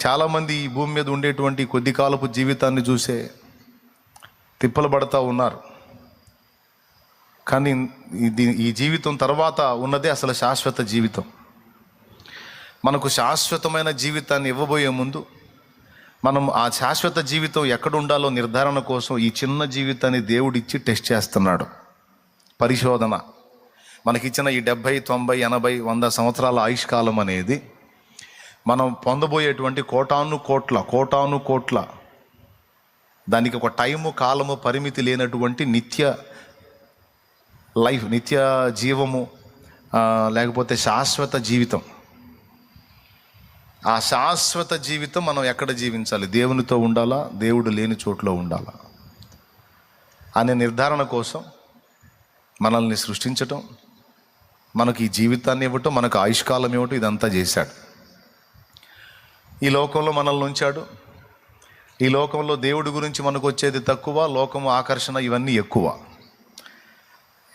చాలామంది ఈ భూమి మీద ఉండేటువంటి కొద్ది కాలపు జీవితాన్ని చూసే తిప్పలు పడతా ఉన్నారు. కానీ ఈ జీవితం తర్వాత ఉన్నదే అసలు శాశ్వత జీవితం. మనకు శాశ్వతమైన జీవితాన్ని ఇవ్వబోయే ముందు మనం ఆ శాశ్వత జీవితం ఎక్కడ ఉండాలో నిర్ధారణ కోసం ఈ చిన్న జీవితాన్ని దేవుడిచ్చి టెస్ట్ చేస్తున్నాడు. పరిశోధన. మనకిచ్చిన ఈ 70, 90, 80, 100 సంవత్సరాల ఆయుష్కాలం అనేది మనం పొందబోయేటువంటి కోటాను కోట్ల దానికి ఒక టైము, కాలము, పరిమితి లేనటువంటి నిత్య లైఫ్, నిత్య జీవము, లేకపోతే శాశ్వత జీవితం. ఆ శాశ్వత జీవితం మనం ఎక్కడ జీవించాలి? దేవునితో ఉండాలా, దేవుడు లేని చోట్లో ఉండాలా అనే నిర్ధారణ కోసం మనల్ని సృష్టించటం, మనకి ఈ జీవితాన్ని ఇవ్వటం, మనకు ఆయుష్కాలం ఇవ్వటం, ఇదంతా చేశాడు. ఈ లోకంలో మనల్ని ఉంచాడు. ఈ లోకంలో దేవుడి గురించి మనకు వచ్చేది తక్కువ, లోకము ఆకర్షణ ఇవన్నీ ఎక్కువ.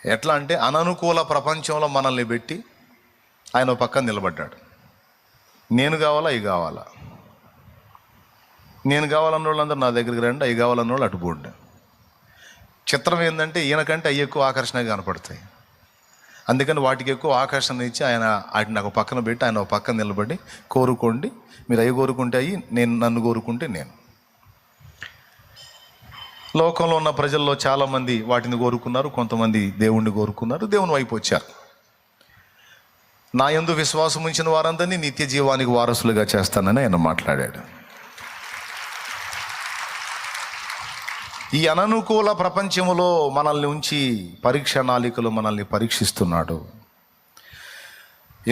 ఎట్లా అంటే అననుకూల ప్రపంచంలో మనల్ని పెట్టి ఆయన పక్కన నిలబడ్డాడు. నేను కావాలా, అవి కావాలా, నేను కావాలన్న వాళ్ళందరూ నా దగ్గరికి రండి, అవి కావాలన్న వాళ్ళు అటుపోండి. చిత్రం ఏంటంటే ఈయనకంటే అవి ఎక్కువ ఆకర్షణగా కనపడతాయి. అందుకని వాటికి ఎక్కువ ఆకర్షణ ఇచ్చి ఆయన వాటిని నాకు పక్కన పెట్టి ఆయన ఒక పక్కన నిలబడి, కోరుకోండి, మీరు అవి కోరుకుంటే అవి, నేను నన్ను కోరుకుంటే నేను. లోకంలో ఉన్న ప్రజల్లో చాలామంది వాటిని కోరుకున్నారు, కొంతమంది దేవుణ్ణి కోరుకున్నారు, దేవుని వైపు వచ్చారు. నా యందు విశ్వాసం ఉంచిన వారందరినీ నిత్య జీవానికి వారసులుగా చేస్తానని ఆయన మాట్లాడాడు. ఈ అననుకూల ప్రపంచంలో మనల్ని ఉంచి పరీక్ష నాళికలు మనల్ని పరీక్షిస్తున్నాడు.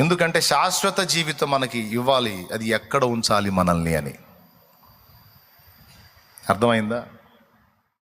ఎందుకంటే శాశ్వత జీవితం మనకి ఇవ్వాలి, అది ఎక్కడ ఉంచాలి మనల్ని అని. అర్థమైందా?